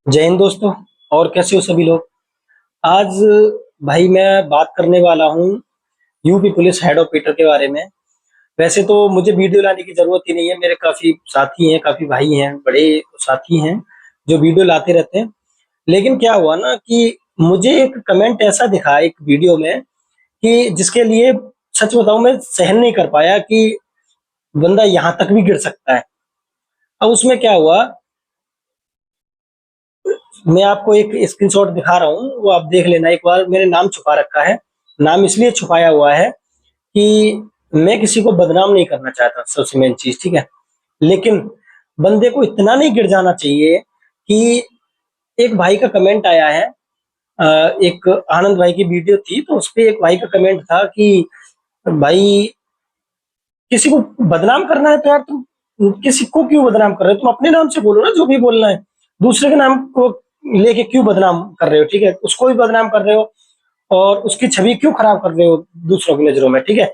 जय हिंद दोस्तों। और कैसे हो सभी लोग। आज भाई मैं बात करने वाला हूँ यूपी पुलिस हेड ऑपरेटर के बारे में। वैसे तो मुझे वीडियो लाने की जरूरत ही नहीं है, मेरे काफी साथी हैं, काफी भाई हैं, बड़े साथी हैं जो वीडियो लाते रहते हैं। लेकिन क्या हुआ ना कि मुझे एक कमेंट ऐसा दिखा एक वीडियो में कि जिसके लिए सच बताऊं मैं सहन नहीं कर पाया कि बंदा यहाँ तक भी गिर सकता है। अब उसमें क्या हुआ, मैं आपको एक स्क्रीनशॉट दिखा रहा हूँ, वो आप देख लेना एक बार। मैंने नाम छुपा रखा है। नाम इसलिए छुपाया हुआ है कि मैं किसी को बदनाम नहीं करना चाहता, सबसे मेन चीज, ठीक है। लेकिन बंदे को इतना नहीं गिर जाना चाहिए कि एक भाई का कमेंट आया है। एक आनंद भाई की वीडियो थी तो उसपे एक भाई का कमेंट था कि भाई किसी को बदनाम करना है तो यार तुम किसी को क्यों बदनाम कर रहे हो, तुम अपने नाम से बोलो ना जो भी बोलना है। दूसरे के नाम को लेके क्यों बदनाम कर रहे हो, ठीक है। उसको भी बदनाम कर रहे हो और उसकी छवि क्यों खराब कर रहे हो दूसरों की नजरों में, ठीक है।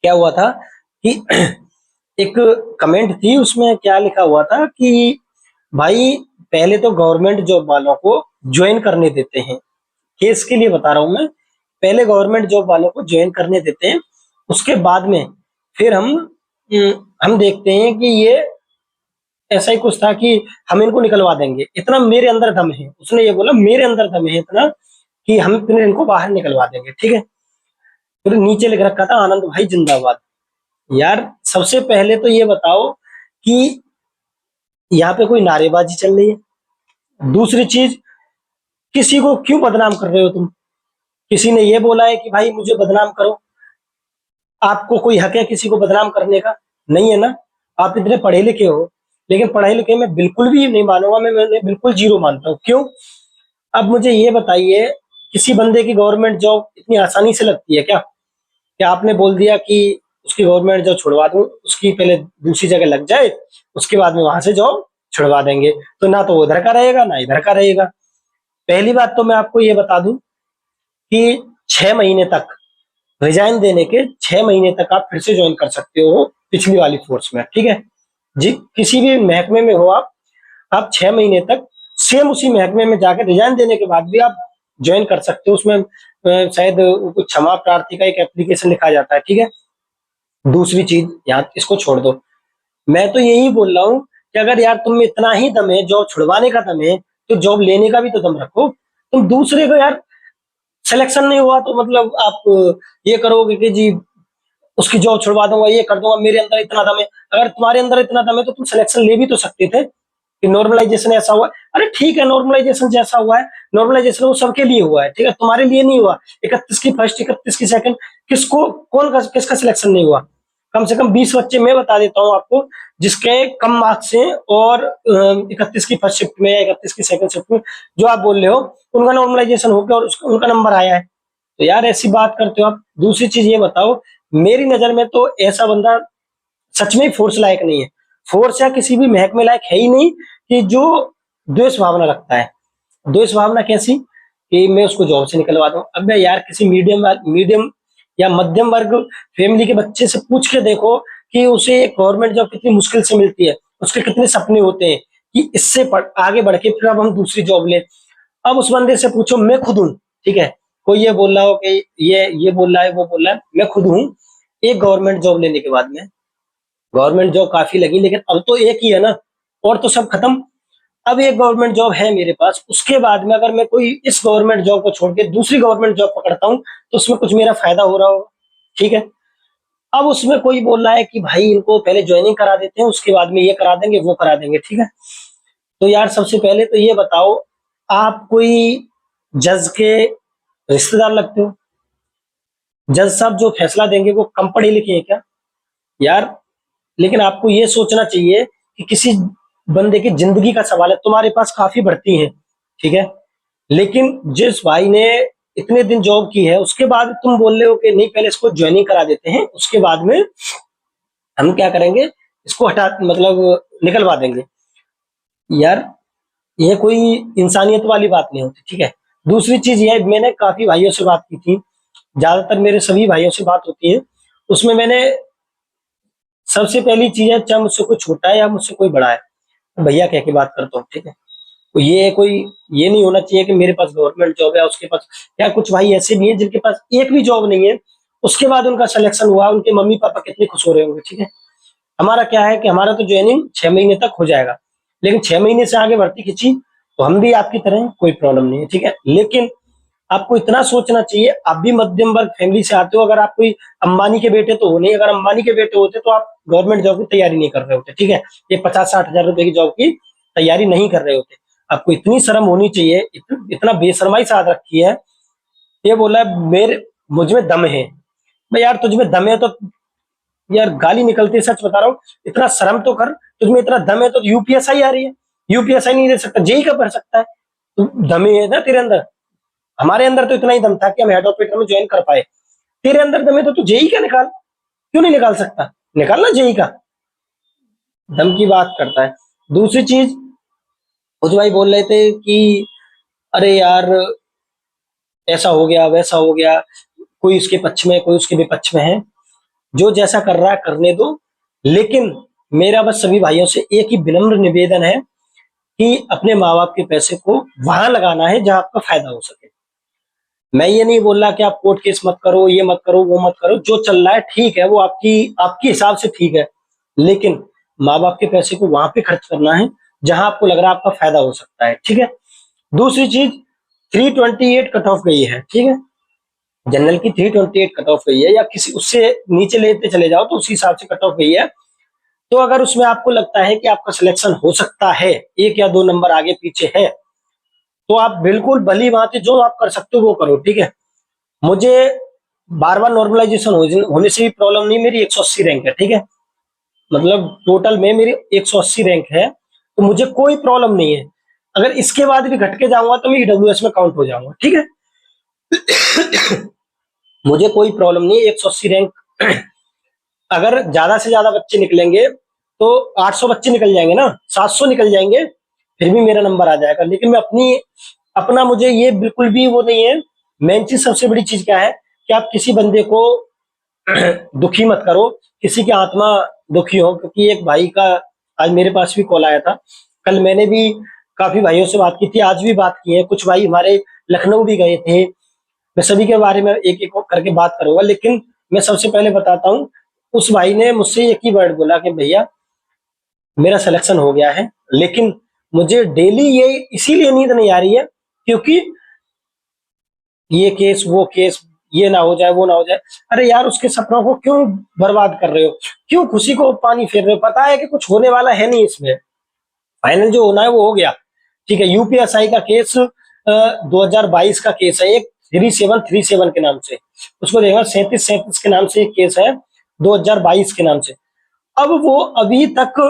क्या हुआ था कि एक कमेंट थी, उसमें क्या लिखा हुआ था कि भाई पहले तो गवर्नमेंट जॉब वालों को ज्वाइन करने देते हैं। केस के लिए बता रहा हूं मैं। पहले गवर्नमेंट जॉब वालों को ज्वाइन करने देते हैं, उसके बाद में फिर हम देखते हैं कि ये ऐसा ही कुछ था कि हम इनको निकलवा देंगे, इतना मेरे अंदर दम है। उसने ये बोला मेरे अंदर दम है इतना कि हम फिर इनको बाहर निकलवा देंगे, ठीक है। फिर नीचे लिख रखा था आनंद भाई जिंदाबाद। यार सबसे पहले तो ये बताओ कि यहाँ पे कोई नारेबाजी चल रही है। दूसरी चीज, किसी को क्यों बदनाम कर रहे हो तुम। किसी ने ये बोला है कि भाई मुझे बदनाम करो। आपको कोई हक है किसी को बदनाम करने का? नहीं है ना। आप इतने पढ़े लिखे हो। लेकिन पढ़े लिखे में बिल्कुल भी नहीं मानूंगा मैंने बिल्कुल जीरो मानता हूँ। क्यों? अब मुझे ये बताइए, किसी बंदे की गवर्नमेंट जॉब इतनी आसानी से लगती है क्या? क्या आपने बोल दिया कि उसकी गवर्नमेंट जॉब छुड़वा दूं, उसकी पहले दूसरी जगह लग जाए, उसके बाद में वहां से जॉब छुड़वा देंगे, तो ना तो वो उधर का रहेगा ना इधर का रहेगा। पहली बात तो मैं आपको ये बता दूं कि 6 महीने तक, रिजाइन देने के 6 महीने तक आप फिर से ज्वाइन कर सकते हो पिछली वाली फोर्स में, ठीक है। जी, किसी भी महकमे में हो आप 6 महीने तक सेम उसी महकमे में जाकर रिजाइन देने के बाद भी आप ज्वाइन कर सकते हो। उसमें शायद कुछ क्षमा प्रार्थी का एक एप्लीकेशन लिखा जाता है, ठीक है। दूसरी चीज, यहाँ इसको छोड़ दो। मैं तो यही बोल रहा हूँ कि अगर यार तुम में इतना ही दम है, जॉब छुड़वाने का दम है, तो जॉब लेने का भी तो दम रखो। तुम दूसरे को यार, सिलेक्शन नहीं हुआ तो मतलब आप ये करोगे कि जी उसकी जॉब छुड़वा दूंगा, ये कर दूंगा, मेरे अंदर इतना दम है। अगर तुम्हारे अंदर इतना दम है तो तुम सिलेक्शन ले भी तो सकते थे कि नॉर्मलाइजेशन ऐसा हुआ है। अरे ठीक है, नॉर्मलाइजेशन जैसा हुआ है, नॉर्मलाइजेशन वो सबके लिए हुआ है, ठीक है, तुम्हारे लिए नहीं हुआ। 31 की फर्स्ट, 31 की सेकंड, किसको किसका सिलेक्शन नहीं हुआ? कम से कम 20 बच्चे मैं बता देता हूँ आपको जिसके कम मार्क्स हैं, और 31 की फर्स्ट शिफ्ट में या 31 की सेकंड शिफ्ट में जो आप बोल रहे हो, उनका नॉर्मलाइजेशन हो गया और उनका नंबर आया है। तो यार ऐसी बात करते हो आप। दूसरी चीज ये बताओ, मेरी नजर में तो ऐसा बंदा सच में फोर्स लायक नहीं है। फोर्स या किसी भी महकमे लायक है ही नहीं कि जो द्वेष भावना रखता है। द्वेष भावना कैसी कि मैं उसको जॉब से निकलवा दूं? अब मैं यार किसी मीडियम मीडियम या मध्यम वर्ग फैमिली के बच्चे से पूछ के देखो कि उसे गवर्नमेंट जॉब कितनी मुश्किल से मिलती है, उसके कितने सपने होते हैं कि इससे आगे बढ़ के फिर अब हम दूसरी जॉब लें। अब उस बंदे से पूछो, मैं खुद हूँ, ठीक है। कोई ये बोल रहा हो कि ये बोल रहा है, वो बोल रहा है, मैं खुद हूँ। एक गवर्नमेंट जॉब लेने के बाद में गवर्नमेंट जॉब काफी लगी, लेकिन अब तो एक ही है ना, और तो सब खत्म। अब एक गवर्नमेंट जॉब है मेरे पास, उसके बाद में अगर मैं कोई इस गवर्नमेंट जॉब को छोड़ के दूसरी गवर्नमेंट जॉब पकड़ता हूँ तो उसमें कुछ मेरा फायदा हो रहा होगा, ठीक है। अब उसमें कोई बोल रहा है कि भाई इनको पहले ज्वाइनिंग करा देते हैं, उसके बाद में ये करा देंगे वो करा देंगे, ठीक है। तो यार सबसे पहले तो ये बताओ, आप कोई जज के रिश्तेदार लगते हो? जज साहब जो फैसला देंगे वो कम पढ़े लिखे हैं क्या यार? लेकिन आपको ये सोचना चाहिए कि किसी बंदे की जिंदगी का सवाल है। तुम्हारे पास काफी भर्ती है, ठीक है, लेकिन जिस भाई ने इतने दिन जॉब की है उसके बाद तुम बोल रहे हो कि नहीं पहले इसको ज्वाइनिंग करा देते हैं, उसके बाद में हम क्या करेंगे, इसको हटा मतलब निकलवा देंगे। यार ये कोई इंसानियत वाली बात नहीं होती, ठीक है। दूसरी चीज ये, मैंने काफी भाइयों से बात की थी, ज्यादातर मेरे सभी भाइयों से बात होती है। उसमें मैंने सबसे पहली चीज है, चाहे मुझसे कोई छोटा है या मुझसे कोई बड़ा है, तो भैया कह के बात करता हूँ, ठीक है। तो ये कोई ये नहीं होना चाहिए कि मेरे पास गवर्नमेंट जॉब है, उसके पास, या कुछ भाई ऐसे भी हैं जिनके पास एक भी जॉब नहीं है, उसके बाद उनका सिलेक्शन हुआ, उनके मम्मी पापा कितने खुश हो रहे होंगे, ठीक है। हमारा क्या है कि हमारा तो ज्वाइनिंग 6 महीने तक हो जाएगा, लेकिन 6 महीने से आगे भर्ती खिंची तो हम भी आपकी तरह हैं, कोई प्रॉब्लम नहीं है, ठीक है। लेकिन आपको इतना सोचना चाहिए, आप भी मध्यम वर्ग फैमिली से आते हो, अगर आप कोई अंबानी के बेटे तो हो नहीं, अगर अंबानी के बेटे होते तो आप गवर्नमेंट जॉब की तैयारी नहीं कर रहे होते, ठीक है। ये 50-60 हजार रुपए की जॉब की तैयारी नहीं कर रहे होते। आपको इतनी शर्म होनी चाहिए, इतना बेशरमाई साध रखी है। ये बोला है, मेरे मुझ में दम है। मैं यार तुझ में दम है तो यार गाली निकलती है, सच बता रहा हूँ, इतना शर्म तो कर, तुझमें इतना दम है तो यूपीएसआई आ रही है, यूपीएसआई नहीं दे सकता, जेई का भर सकता है, तो दम है ना तेरे अंदर। हमारे अंदर तो इतना ही दम था कि हम हेड ऑपरेटर में ज्वाइन कर पाए, तेरे अंदर दम है तो तू जेई का निकाल, क्यों नहीं निकाल सकता, निकालना जेई का। दम की बात करता है। दूसरी चीज, कुछ भाई बोल रहे थे कि अरे यार ऐसा हो गया वैसा हो गया, कोई उसके पक्ष में कोई उसके विपक्ष में है, जो जैसा कर रहा है करने दो। लेकिन मेरा बस सभी भाइयों से एक ही विनम्र निवेदन है कि अपने माँ बाप के पैसे को वहां लगाना है जहां आपका फायदा हो सके। मैं ये नहीं बोल रहा कि आप कोर्ट केस मत करो, ये मत करो, वो मत करो, जो चल रहा है ठीक है, वो आपकी आपके हिसाब से ठीक है, लेकिन माँ बाप के पैसे को वहां पे खर्च करना है जहां आपको लग रहा है आपका फायदा हो सकता है, ठीक है। दूसरी चीज, 328 कट ऑफ गई है, ठीक है, जनरल की 328 कट ऑफ गई है, या किसी उससे नीचे लेते चले जाओ तो उसी हिसाब से कट ऑफ गई है। तो अगर उसमें आपको लगता है कि आपका सिलेक्शन हो सकता है, 1 या 2 नंबर आगे पीछे है, तो आप बिल्कुल भली भांति जो आप कर सकते हो वो करो, ठीक है। मुझे बार बार नॉर्मलाइजेशन होने से भी प्रॉब्लम नहीं, मेरी 180 रैंक है, ठीक है, मतलब टोटल में मेरी 180 रैंक है, तो मुझे कोई प्रॉब्लम नहीं है। अगर इसके बाद भी घट के जाऊंगा तो मैं ईडब्ल्यूएस में काउंट हो जाऊंगा, ठीक है। मुझे कोई प्रॉब्लम नहीं है, 180 रैंक। अगर ज्यादा से ज्यादा बच्चे निकलेंगे तो 800 बच्चे निकल जाएंगे ना, 700 निकल जाएंगे, फिर भी मेरा नंबर आ जाएगा। लेकिन मैं अपना मुझे ये बिल्कुल भी वो नहीं है। मेन चीज, सबसे बड़ी चीज क्या है कि आप किसी बंदे को दुखी मत करो, किसी की आत्मा दुखी हो। क्योंकि एक भाई का आज मेरे पास भी कॉल आया था, कल मैंने भी काफी भाइयों से बात की थी, आज भी बात की है, कुछ भाई हमारे लखनऊ भी गए थे। मैं सभी के बारे में एक एक करके बात करूंगा, लेकिन मैं सबसे पहले बताता हूँ, उस भाई ने मुझसे एक ही वर्ड बोला कि भैया मेरा सिलेक्शन हो गया है, लेकिन मुझे डेली ये इसीलिए नींद नहीं आ रही है क्योंकि ये केस वो केस, ये ना हो जाए वो ना हो जाए। अरे यार उसके सपनों को क्यों बर्बाद कर रहे हो, क्यों खुशी को पानी फेर रहे हो, पता है कि कुछ होने वाला है नहीं इसमें, फाइनल जो होना है वो हो गया, ठीक है। यूपीएसआई का केस 2022 का केस है, एक 3737 के नाम से, उसको देखा 3737 के नाम से एक केस है 2022 के नाम से। अब वो अभी तक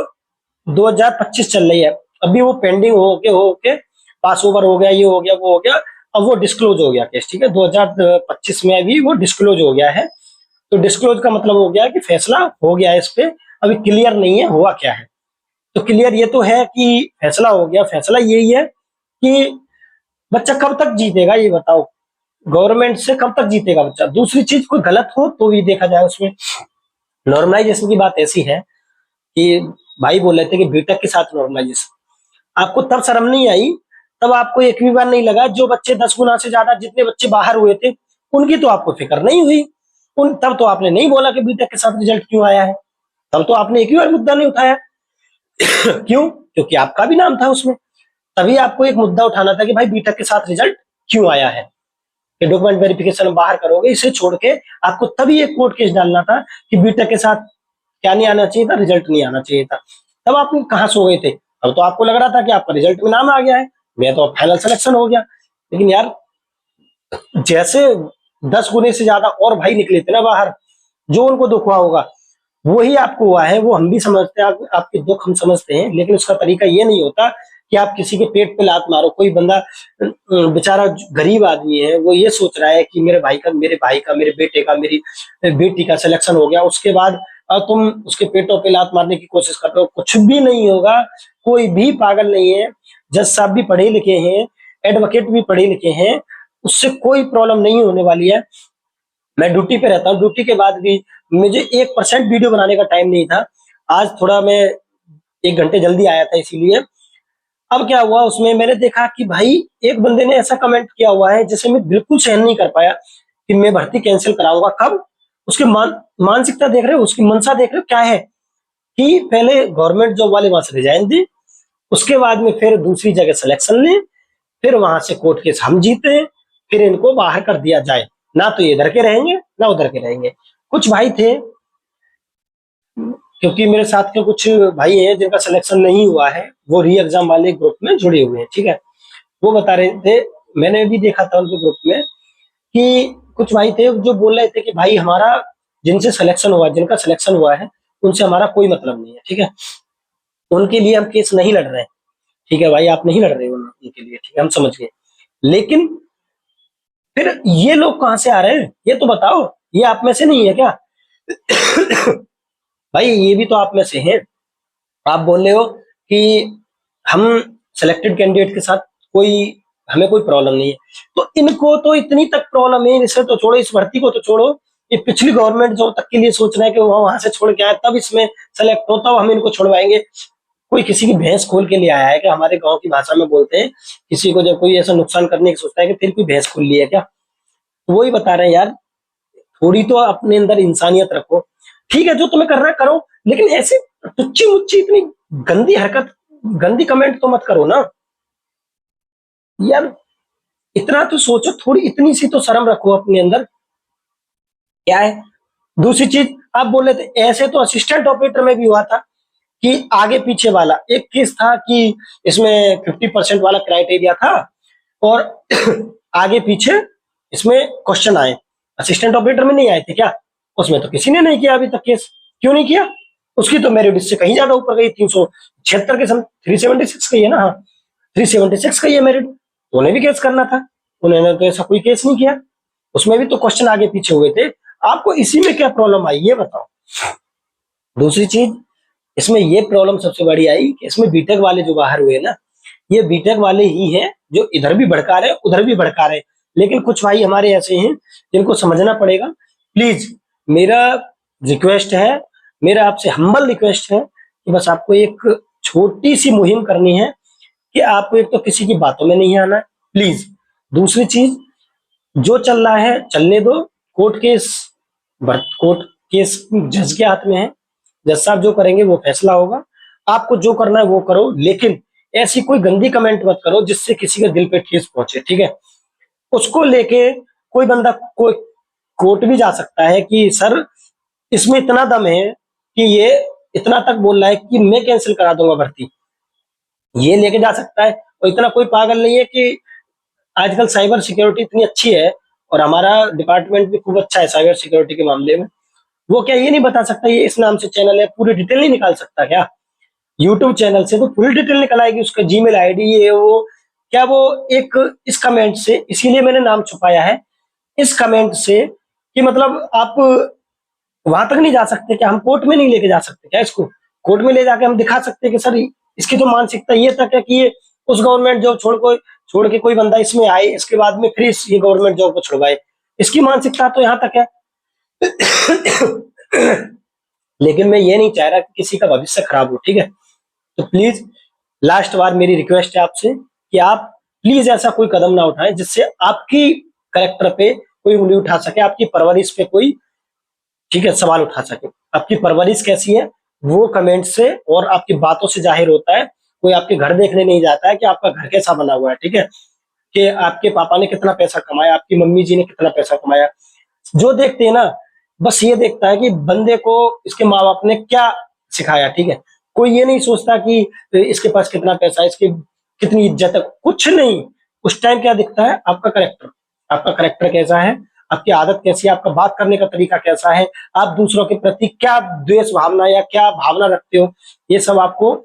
2025 चल रही है, अभी वो पेंडिंग हो के पास ओवर हो गया, ये हो गया वो हो गया, अब वो डिस्क्लोज हो गया केस, ठीक है। 2025 में अभी वो डिस्क्लोज हो गया है। तो डिस्क्लोज का मतलब हो गया कि फैसला हो गया है इस पे, अभी क्लियर नहीं है हुआ क्या है। तो क्लियर ये तो है कि फैसला हो गया, फैसला यही है कि बच्चा कब तक जीतेगा ये बताओ, गवर्नमेंट से कब तक जीतेगा बच्चा। दूसरी चीज, कोई गलत हो तो भी देखा जाए उसमें। नॉर्मलाइजेशन की बात ऐसी है कि भाई बोल रहे थे कि बीटेक के साथ नॉर्मलाइजेशन, आपको तब शर्म नहीं आई, तब आपको एक भी बार नहीं लगा जो बच्चे 10 गुना से ज्यादा जितने बच्चे बाहर हुए थे उनकी तो आपको फिक्र नहीं हुई, उन तब तो आपने नहीं बोला कि बीटेक के साथ रिजल्ट क्यों आया है, तब तो आपने एक ही बार मुद्दा नहीं उठाया। क्यों? क्योंकि आपका भी नाम था उसमें, तभी आपको एक मुद्दा उठाना था कि भाई बीटेक के साथ रिजल्ट क्यों आया है, कि डॉक्यूमेंट वेरिफिकेशन बाहर करोगे, इसे छोड़ के आपको तभी एक कोर्ट केस डालना था कि बीटेक के साथ क्या नहीं आना चाहिए था, रिजल्ट नहीं आना चाहिए था। तब आप कहाँ सो गए थे? अब तो आपको लग रहा था कि आपका रिजल्ट में नाम आ गया है, मैं तो फाइनल सिलेक्शन हो गया। लेकिन यार जैसे 10 गुने से ज्यादा और भाई निकले थे ना बाहर, जो उनको दुख हुआ होगा वही आपको हुआ है, वो हम भी समझते हैं, आपके दुख हम समझते हैं, लेकिन उसका तरीका ये नहीं होता कि आप किसी के पेट पे लात मारो। कोई बंदा बेचारा गरीब आदमी है, वो ये सोच रहा है कि मेरे भाई का मेरे बेटे का मेरी बेटी का सिलेक्शन हो गया, उसके बाद तुम उसके पेटों पे लात मारने की कोशिश कर रहे हो, कुछ भी नहीं होगा। कोई भी पागल नहीं है, जज साहब भी पढ़े लिखे हैं, एडवोकेट भी पढ़े लिखे हैं, उससे कोई प्रॉब्लम नहीं होने वाली है। मैं ड्यूटी पे रहता हूँ, ड्यूटी के बाद भी मुझे 1% वीडियो बनाने का टाइम नहीं था। आज थोड़ा मैं 1 घंटे जल्दी आया था इसीलिए। अब क्या हुआ उसमें, मैंने देखा कि भाई एक बंदे ने ऐसा कमेंट किया हुआ है जिसे मैं बिल्कुल सहन नहीं कर पाया कि मैं भर्ती कैंसिल कराऊंगा। कब? उसकी मानसिकता देख रहे हो, उसकी मंशा देख रहे हो क्या है कि पहले गवर्नमेंट जॉब वाले वहां से रिजाइन दे, उसके बाद में फिर दूसरी जगह सिलेक्शन ले, फिर वहां से कोर्ट केस हम जीते, फिर इनको बाहर कर दिया जाए। ना तो ये इधर के रहेंगे ना उधर के रहेंगे। कुछ भाई थे, क्योंकि मेरे साथ के कुछ भाई हैं जिनका सिलेक्शन नहीं हुआ है, वो री एग्जाम वाले ग्रुप में जुड़े हुए हैं, ठीक है। वो बता रहे थे, मैंने भी देखा था उनके ग्रुप में, कि कुछ भाई थे जो बोल रहे थे कि भाई हमारा जिनसे सिलेक्शन हुआ, जिनका सिलेक्शन हुआ है, उनसे हमारा कोई मतलब नहीं है, ठीक है। उनके लिए हम केस नहीं लड़ रहे हैं, ठीक है भाई, आप नहीं लड़ रहे हो उनके लिए, ठीक है, हम समझ गए। लेकिन फिर ये लोग कहाँ से आ रहे हैं, ये तो बताओ, ये आप में से नहीं है क्या? भाई ये भी तो आप में से हैं। आप बोल रहे हो कि हम सिलेक्टेड कैंडिडेट के साथ कोई, हमें कोई प्रॉब्लम नहीं है, तो इनको तो इतनी तक प्रॉब्लम है। इसे तो छोड़ो, इस भर्ती को तो छोड़ो, ये पिछली गवर्नमेंट जो तक के लिए सोच रहे हैं कि वो वहां से छोड़ के आए तब इसमें सेलेक्ट हो, तब हम इनको छोड़वाएंगे। कोई किसी की भैंस खोल के ले आया है कि हमारे गांव की भाषा में बोलते हैं, किसी को जब कोई ऐसा नुकसान करने की सोचता है कि फिर कोई भैंस खोल ली है क्या? तो वही बता रहे हैं यार, थोड़ी तो अपने अंदर इंसानियत रखो। ठीक है, जो तुम्हें करना है करो, लेकिन ऐसे टुच्ची मुच्ची इतनी गंदी हरकत, गंदी कमेंट तो मत करो ना यार। इतना तो सोचो, थोड़ी इतनी सी तो शर्म रखो अपने अंदर। क्या है? दूसरी चीज, आप बोल रहे थे ऐसे तो असिस्टेंट ऑपरेटर में भी हुआ था कि आगे पीछे वाला एक केस था कि इसमें 50% वाला क्राइटेरिया था और आगे पीछे इसमें क्वेश्चन आए, असिस्टेंट ऑपरेटर में नहीं आए थे क्या? उसमें तो किसी ने नहीं किया अभी तक केस। क्यों नहीं किया? उसकी तो मेरिट इससे कहीं ज्यादा ऊपर गई, 376 के सम 376 का ही है ना, हाँ 376 का ही है मेरिट। तो उन्हें भी केस करना था, उन्होंने तो ऐसा कोई केस नहीं किया। उसमें भी तो क्वेश्चन आगे पीछे हुए थे। आपको इसी में क्या प्रॉब्लम आई ये बताओ। दूसरी चीज, इसमें ये प्रॉब्लम सबसे बड़ी आई कि इसमें बीटेक वाले जो बाहर हुए ना, ये बीटेक वाले ही हैं जो इधर भी भड़का रहे उधर भी भड़का रहे। लेकिन कुछ भाई हमारे ऐसे हैं जिनको समझना पड़ेगा। प्लीज मेरा रिक्वेस्ट है, मेरा आपसे हम्बल रिक्वेस्ट है कि बस आपको एक छोटी सी मुहिम करनी है कि आपको एक तो किसी की बातों में नहीं आना है, प्लीज। दूसरी चीज, जो चल रहा है चलने दो। कोर्ट केस, कोर्ट केस जज के हाथ में है। जज साहब जो करेंगे वो फैसला होगा। आपको जो करना है वो करो, लेकिन ऐसी कोई गंदी कमेंट मत करो जिससे किसी के दिल पे ठेस पहुंचे, ठीक है। उसको लेके कोई बंदा कोई कोर्ट भी जा सकता है कि सर इसमें इतना दम है कि ये इतना तक बोल रहा है कि मैं कैंसिल करा दूंगा भर्ती, ये लेके जा सकता है। और इतना कोई पागल नहीं है कि आजकल साइबर सिक्योरिटी इतनी अच्छी है और हमारा डिपार्टमेंट भी खूब अच्छा है साइबर सिक्योरिटी के मामले में। वो क्या ये नहीं बता सकता ये इस नाम से चैनल है, पूरी डिटेल नहीं निकाल सकता क्या? यूट्यूब चैनल से तो पूरी डिटेल निकल आएगी, उसका जीमेल आईडी ये वो। क्या वो एक इस कमेंट से, इसीलिए मैंने नाम छुपाया है, इस कमेंट से कि मतलब आप वहां तक नहीं जा सकते क्या? हम कोर्ट में नहीं लेके जा सकते क्या इसको? कोर्ट में ले जाके हम दिखा सकते कि सर इसकी तो मानसिकता ये तक है कि ये उस गवर्नमेंट जॉब छोड़ के कोई बंदा इसमें आए, इसके बाद में फिर ये गवर्नमेंट जॉब को छुड़वाए। इसकी मानसिकता तो यहाँ तक है। लेकिन मैं ये नहीं चाह रहा कि किसी का भविष्य खराब हो, ठीक है। तो प्लीज लास्ट बार मेरी रिक्वेस्ट है आपसे कि आप प्लीज ऐसा कोई कदम ना उठाएं जिससे आपकी करेक्टर पे कोई उंगली उठा सके, आपकी परवरिश पे कोई, ठीक है, सवाल उठा सके। आपकी परवरिश कैसी है वो कमेंट से और आपकी बातों से जाहिर होता है। कोई आपके घर देखने नहीं जाता है कि आपका घर कैसा बना हुआ है, ठीक है, कि आपके पापा ने कितना पैसा कमाया, आपकी मम्मी जी ने कितना पैसा कमाया। जो देखते हैं ना, बस ये देखता है कि बंदे को इसके माँ बाप ने क्या सिखाया, ठीक है। कोई ये नहीं सोचता कि इसके पास कितना पैसा है, इसकी कितनी इज्जत है, कुछ नहीं। उस टाइम क्या दिखता है? आपका करेक्टर, आपका करेक्टर कैसा है, आपकी आदत कैसी है, आपका बात करने का तरीका कैसा है, आप दूसरों के प्रति क्या द्वेष भावना या क्या भावना रखते हो। ये सब आपको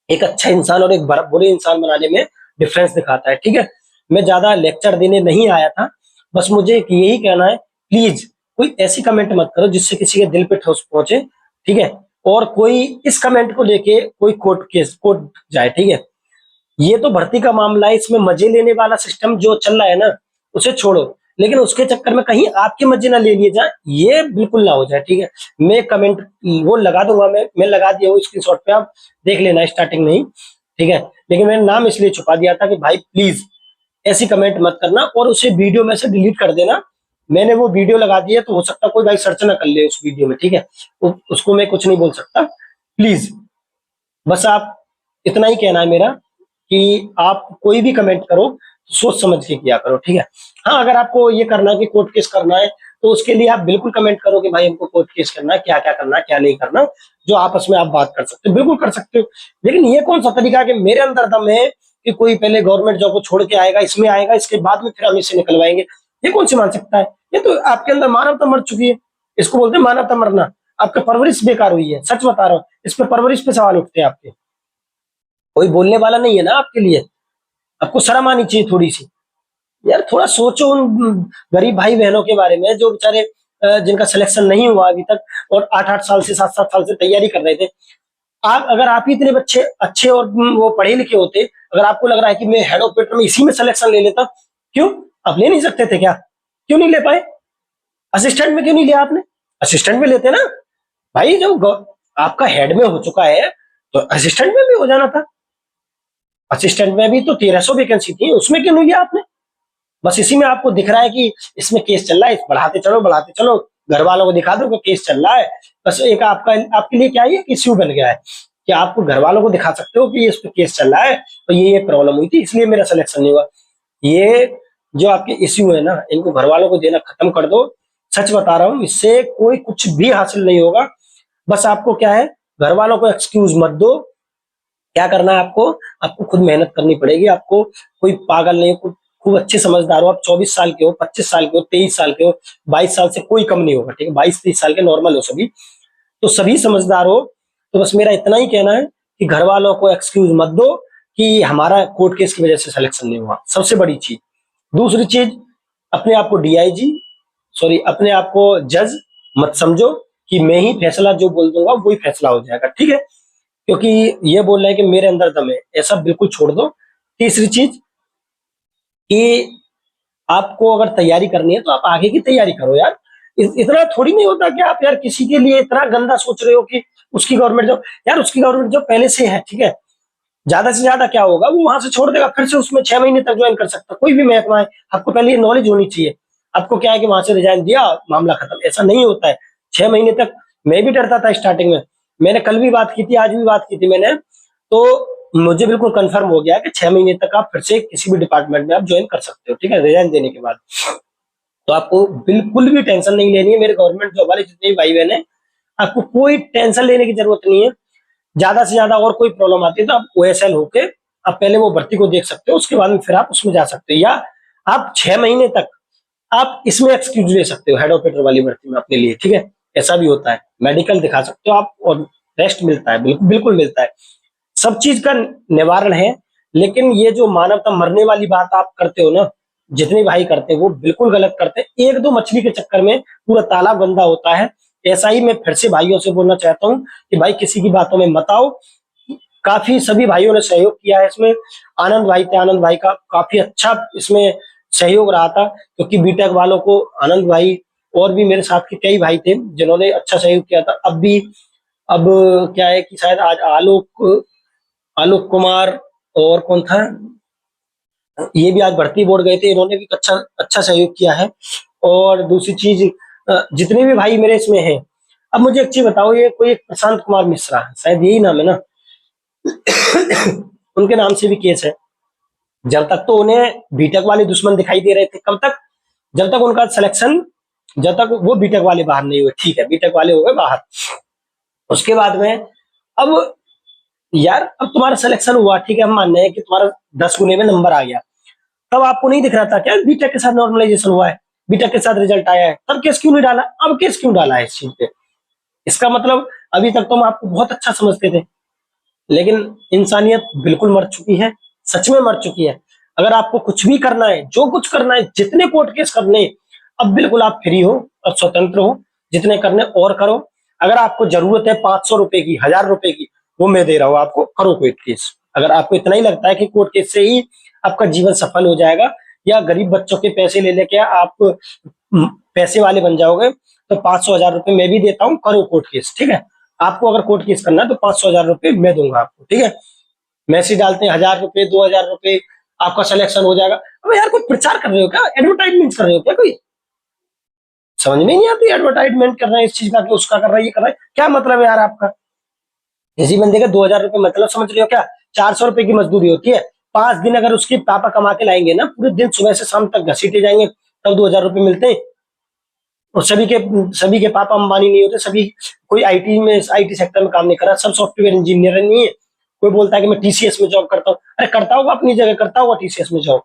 एक अच्छा इंसान और एक बुरे इंसान बनाने में डिफरेंस दिखाता है, ठीक है। मैं ज्यादा लेक्चर देने नहीं आया था, बस मुझे यही कहना है, प्लीज कोई ऐसी कमेंट मत करो जिससे किसी के दिल पे ठोस पहुंचे, ठीक है। और कोई इस कमेंट को लेके कोई कोर्ट जाए, ठीक है। ये तो भर्ती का मामला है, इसमें मजे लेने वाला सिस्टम जो चल रहा है ना, उसे छोड़ो। लेकिन उसके चक्कर में कहीं आपके मजे ना ले लिए जाए, ये बिल्कुल ना हो जाए, ठीक है। मैं कमेंट वो लगा दूंगा, मैं लगा दिया हूँ स्क्रीनशॉट पे, आप देख लेना स्टार्टिंग में ही, ठीक है। लेकिन मैंने नाम इसलिए छुपा दिया था कि भाई प्लीज ऐसी कमेंट मत करना और उसे वीडियो में से डिलीट कर देना। मैंने वो वीडियो लगा दी है तो हो सकता है कोई भाई सर्च ना कर ले उस वीडियो में, ठीक है। उसको मैं कुछ नहीं बोल सकता। प्लीज बस आप इतना ही कहना है मेरा कि आप कोई भी कमेंट करो तो सोच समझ के किया करो, ठीक है। हाँ, अगर आपको ये करना है कि कोर्ट केस करना है तो उसके लिए आप बिल्कुल कमेंट करो कि भाई हमको कोर्ट केस करना है, क्या क्या करना है क्या नहीं करना, जो आपस में आप बात कर सकते हो बिल्कुल कर सकते हो। लेकिन ये कौन सा तरीका है कि मेरे अंदर दम है कि कोई पहले गवर्नमेंट जॉब को छोड़ के आएगा, इसमें आएगा, इसके बाद में फिर हम इससे निकलवाएंगे, ये कौन सी मानसिकता है? ये तो आपके अंदर मानवता मर चुकी है। इसको बोलते हैं मानवता मरना। आपकी परवरिश बेकार हुई है, सच बता रहा हूँ। इस पे परवरिश पे सवाल उठते हैं आपके। कोई बोलने वाला नहीं है ना आपके लिए। आपको शर्म आनी चाहिए थोड़ी सी। यार थोड़ा सोचो उन गरीब भाई बहनों के बारे में जो बेचारे जिनका सिलेक्शन नहीं हुआ अभी तक और 8-8 साल से 7-7 साल से तैयारी कर रहे थे। आप अगर आप ही इतने बच्चे अच्छे और वो पढ़े लिखे होते, अगर आपको लग रहा है कि मैं हेड ऑपरेटर में इसी में सिलेक्शन ले लेता, क्यों? आप ले नहीं सकते थे क्या? क्यों नहीं ले पाए? असिस्टेंट में क्यों नहीं लिया आपने? असिस्टेंट में लेते ना भाई। जब आपका हेड में हो चुका है तो असिस्टेंट में भी हो जाना था। असिस्टेंट में भी तो 1300 वैकेंसी थी, उसमें क्यों नहीं लिया आपने? बस इसी में आपको दिख रहा है कि इसमें केस चल रहा है, बढ़ाते चलो बढ़ाते चलो, घर वालों को दिखा दो कि केस चल रहा है। बस एक आपका आपके लिए क्या है इश्यू बन गया है कि आपको घर वालों को दिखा सकते हो कि इस पे केस चल रहा है तो ये प्रॉब्लम हुई थी इसलिए मेरा सिलेक्शन नहीं हुआ। ये जो आपके इश्यू है ना, इनको घर वालों को देना खत्म कर दो। सच बता रहा हूँ, इससे कोई कुछ भी हासिल नहीं होगा। बस आपको क्या है, घर वालों को एक्सक्यूज मत दो। क्या करना है आपको? आपको खुद मेहनत करनी पड़ेगी। आपको कोई पागल नहीं, खूब अच्छे समझदार हो। आप 24 साल के हो, 25 साल के हो, 23 साल के हो, 22 साल से कोई कम नहीं होगा, ठीक है। 22-23 साल के नॉर्मल हो सभी, तो सभी समझदार हो। तो बस मेरा इतना ही कहना है कि घर वालों को एक्सक्यूज मत दो कि हमारा कोर्ट केस की वजह से सिलेक्शन नहीं हुआ, सबसे बड़ी चीज। दूसरी चीज, अपने आप को डीआईजी, सॉरी, अपने आप को जज मत समझो कि मैं ही फैसला जो बोल दूंगा वही फैसला हो जाएगा, ठीक है। क्योंकि ये बोल रहे हैं कि मेरे अंदर दम है, ऐसा बिल्कुल छोड़ दो। तीसरी चीज कि आपको अगर तैयारी करनी है तो आप आगे की तैयारी करो यार। इतना थोड़ी नहीं होता कि आप यार किसी के लिए इतना गंदा सोच रहे हो कि उसकी गवर्नमेंट जॉब, यार उसकी गवर्नमेंट जॉब पहले से है, ठीक है। ज्यादा से ज्यादा क्या होगा, वो वहां से छोड़ देगा, फिर से उसमें 6 महीने तक ज्वाइन कर सकता, कोई भी महकमा है। आपको पहले ये नॉलेज होनी चाहिए। आपको क्या है कि वहां से रिजाइन दिया, मामला खत्म, ऐसा नहीं होता है। 6 महीने तक मैं भी डरता था स्टार्टिंग में। मैंने कल भी बात की थी, आज भी बात की थी मैंने, तो मुझे बिल्कुल कंफर्म हो गया कि 6 महीने तक आप फिर से किसी भी डिपार्टमेंट में आप ज्वाइन कर सकते हो, ठीक है, रिजाइन देने के बाद। तो आपको बिल्कुल भी टेंशन नहीं लेनी है। मेरे गवर्नमेंट जॉब वाले जितने भी भाई बहन है, आपको कोई टेंशन लेने की जरूरत नहीं है। ज्यादा से ज्यादा और कोई प्रॉब्लम आती है तो आप ओएसएल होके आप पहले वो भर्ती को देख सकते हो, उसके बाद में फिर आप उसमें जा सकते हो। या आप 6 महीने तक आप इसमें एक्सक्यूज ले सकते हो हेड ऑपरेटर वाली भर्ती में अपने लिए, ठीक है। ऐसा भी होता है, मेडिकल दिखा सकते हो आप और रेस्ट मिलता है, बिल्कुल बिल्कुल मिलता है। सब चीज का निवारण है। लेकिन ये जो मानवता मरने वाली बात आप करते हो ना, जितने भाई करते हैं वो बिल्कुल गलत करते हैं। एक दो मछली के चक्कर में पूरा तालाब गंदा होता है। ऐसा ही मैं फिर से भाइयों से बोलना चाहता हूँ कि भाई किसी की बातों में मत आओ। काफी सभी भाइयों ने सहयोग किया है इसमें। आनंद भाई थे, आनंद भाई का काफी अच्छा इसमें सहयोग रहा था, क्योंकि बीटेक वालों को आनंद भाई और भी मेरे साथ के कई भाई थे जिन्होंने अच्छा सहयोग किया था। अब भी, अब क्या है कि शायद आज आलोक आलोक कुमार और कौन था, ये भी आज भर्ती बोर्ड गए थे, इन्होंने भी अच्छा अच्छा सहयोग किया है। और दूसरी चीज, जितने भी भाई मेरे इसमें हैं, अब मुझे एक चीज बताओ, ये कोई एक प्रशांत कुमार मिश्रा है, शायद यही नाम है ना, उनके नाम से भी केस है। जब तक तो उन्हें बीटेक वाले दुश्मन दिखाई दे रहे थे, कब तक? जब तक उनका सिलेक्शन, जब तक वो बीटेक वाले बाहर नहीं हुए, ठीक है, बीटेक वाले हो गए बाहर, उसके बाद में अब यार अब तुम्हारा सिलेक्शन हुआ, ठीक है, हम मान रहे हैं कि तुम्हारा 10 गुने में नंबर आ गया। तब आपको नहीं दिख रहा था क्या बीटेक के साथ नॉर्मलाइजेशन हुआ है, बीटेक के साथ रिजल्ट आया है, तब केस क्यों नहीं डाला? अब केस क्यों डाला है इस चीज पे? इसका मतलब अभी तक तो हम आपको बहुत अच्छा समझते थे, लेकिन इंसानियत बिल्कुल मर चुकी है, सच में मर चुकी है। अगर आपको कुछ भी करना है, जो कुछ करना है, जितने कोर्ट केस करने, अब बिल्कुल आप फ्री हो और स्वतंत्र हो, जितने करने और करो। अगर आपको जरूरत है 500 रुपए की, 1000 रुपए की, वो मैं दे रहा हूँ आपको, करो कोर्ट केस। अगर आपको इतना ही लगता है कि कोर्ट केस से ही आपका जीवन सफल हो जाएगा या गरीब बच्चों के पैसे ले लेके आप पैसे वाले बन जाओगे, तो 500-1000 रुपए मैं भी देता हूँ, करो कोर्ट केस, ठीक है। आपको अगर कोर्ट केस करना है तो 500-1000 रुपए मैं दूंगा आपको, ठीक है। मैसेज डालते हैं 1000 रुपए 2000 रुपए आपका सिलेक्शन हो जाएगा। अबे यार कोई प्रचार कर रहे हो क्या, एडवर्टाइजमेंट कर रहे हो क्या, कोई समझ में नहीं आती। एडवर्टाइजमेंट कर रहे हैं इस चीज का कि उसका कर रहा है, ये कर रहा है, क्या मतलब है यार आपका। किसी बंदे का 2000 रुपए मतलब समझ रहे हो क्या, 400 रुपए की मजदूरी होती है। 5 दिन अगर उसके पापा कमा के लाएंगे ना, पूरे दिन सुबह से शाम तक घसीटे जाएंगे, तब 2000 रुपए मिलते हैं। और सभी के पापा अंबानी नहीं होते, सभी कोई आईटी सेक्टर में काम नहीं कर रहा, सब सॉफ्टवेयर इंजीनियर नहीं है। कोई बोलता है कि मैं टीसीएस में जॉब करता हूँ, अरे करता होगा अपनी जगह, करता होगा टीसीएस में जॉब।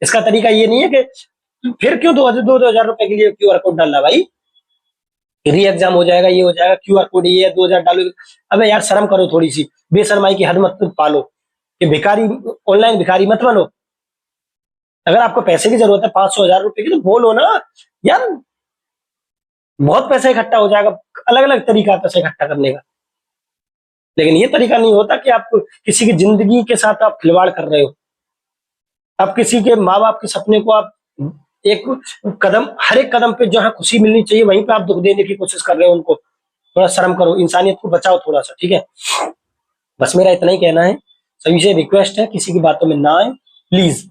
इसका तरीका ये नहीं है कि फिर क्यों 2000 रुपए के लिए क्यूआर कोड डालना भाई, री एग्जाम हो जाएगा, ये हो जाएगा, क्यूआर कोड ये 2000 डालो। अबे यार शर्म करो थोड़ी सी, बेशर्माई की हद मत पालो, कि भिखारी, ऑनलाइन भिखारी मत बनो। अगर आपको पैसे की जरूरत है 500 1000 रुपए की, तो बोलो ना यार, बहुत पैसा इकट्ठा हो जाएगा। अलग अलग तरीका है पैसा इकट्ठा करने का, लेकिन ये तरीका नहीं होता कि आप किसी की जिंदगी के साथ आप खिलवाड़ कर रहे हो। आप किसी के माँ बाप के सपने को आप एक कदम, हर एक कदम पे जहाँ खुशी मिलनी चाहिए वहीं पे आप दुख देने की कोशिश कर रहे हो उनको। थोड़ा शर्म करो, इंसानियत को बचाओ थोड़ा सा, ठीक है। बस मेरा इतना ही कहना है। सभी से रिक्वेस्ट है, किसी की बातों में ना आए प्लीज।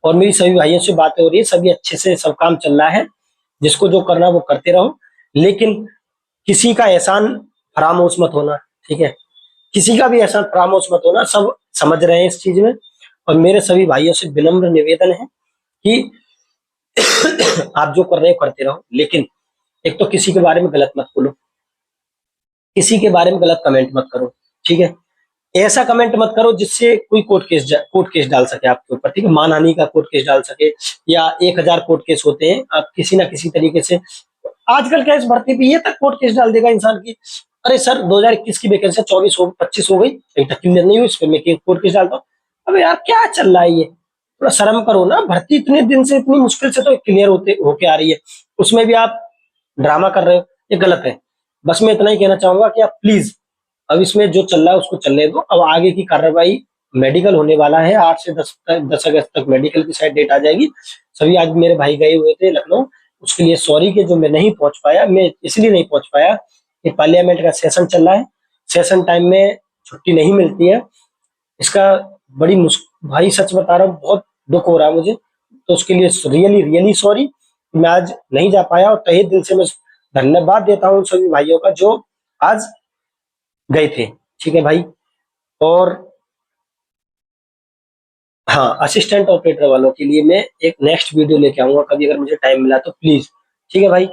और मेरी सभी भाइयों से बातें हो रही है, सभी अच्छे से सब काम चल रहा है, जिसको जो करना है वो करते रहो, लेकिन किसी का एहसान फरामोश मत होना, ठीक है। किसी का भी एहसान फरामोश मत होना, सब समझ रहे हैं इस चीज में। और मेरे सभी भाइयों से विनम्र निवेदन है कि आप जो कर रहे हो करते रहो, लेकिन एक तो किसी के बारे में गलत मत बोलो, किसी के बारे में गलत कमेंट मत करो, ठीक है। ऐसा कमेंट मत करो जिससे कोई कोर्ट केस डाल सके आपके ऊपर, ठीक है, मानहानि का कोर्ट केस डाल सके, या 1000 कोर्ट केस होते हैं, आप किसी ना किसी तरीके से आजकल क्या इस भर्ती पे ये तक कोर्ट केस डाल देगा इंसान की। अरे सर 2021 की वैकेंसी 24 हो 25 हो गई, अभी तक क्लियर नहीं हुई, इस पे मैं कोर्ट केस डालता हूँ। अबे यार क्या चल रहा है ये, थोड़ा शर्म करो ना। भर्ती इतने दिन से इतनी मुश्किल से तो क्लियर होते होके आ रही है, उसमें भी आप ड्रामा कर रहे हो, ये गलत है। बस मैं इतना ही कहना चाहूंगा कि आप प्लीज अब इसमें जो चल रहा है उसको चलने दो। अब आगे की कार्रवाई, मेडिकल होने वाला है 8 से 10 अगस्त तक मेडिकल की साइड डेट आ जाएगी। सभी आज मेरे भाई गए हुए थे लखनऊ, उसके लिए सॉरी कि जो मैं नहीं पहुंच पाया, मैं इसलिए नहीं पहुंच पाया कि पार्लियामेंट का सेशन चल रहा है, सेशन टाइम में छुट्टी नहीं मिलती है। इसका बड़ी भाई सच बता रहा हूँ, बहुत दुख हो रहा है मुझे, तो उसके लिए रियली रियली सॉरी। मैं आज नहीं जा पाया, और तहे दिल से मैं धन्यवाद देता हूँ सभी भाइयों का जो आज गए थे, ठीक है भाई। और हाँ, असिस्टेंट ऑपरेटर वालों के लिए मैं एक नेक्स्ट वीडियो लेके आऊंगा कभी, अगर मुझे टाइम मिला तो प्लीज, ठीक है भाई।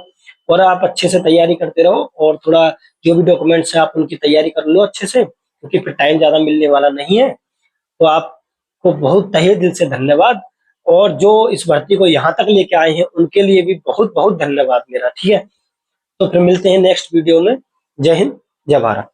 और आप अच्छे से तैयारी करते रहो, और थोड़ा जो भी डॉक्यूमेंट्स है आप उनकी तैयारी कर लो अच्छे से, क्योंकि फिर टाइम ज्यादा मिलने वाला नहीं है। तो आपको बहुत तहे दिल से धन्यवाद, और जो इस भर्ती को यहाँ तक लेके आए हैं उनके लिए भी बहुत बहुत धन्यवाद मेरा, ठीक है। तो फिर मिलते हैं नेक्स्ट वीडियो में। जय हिंद, जय भारत।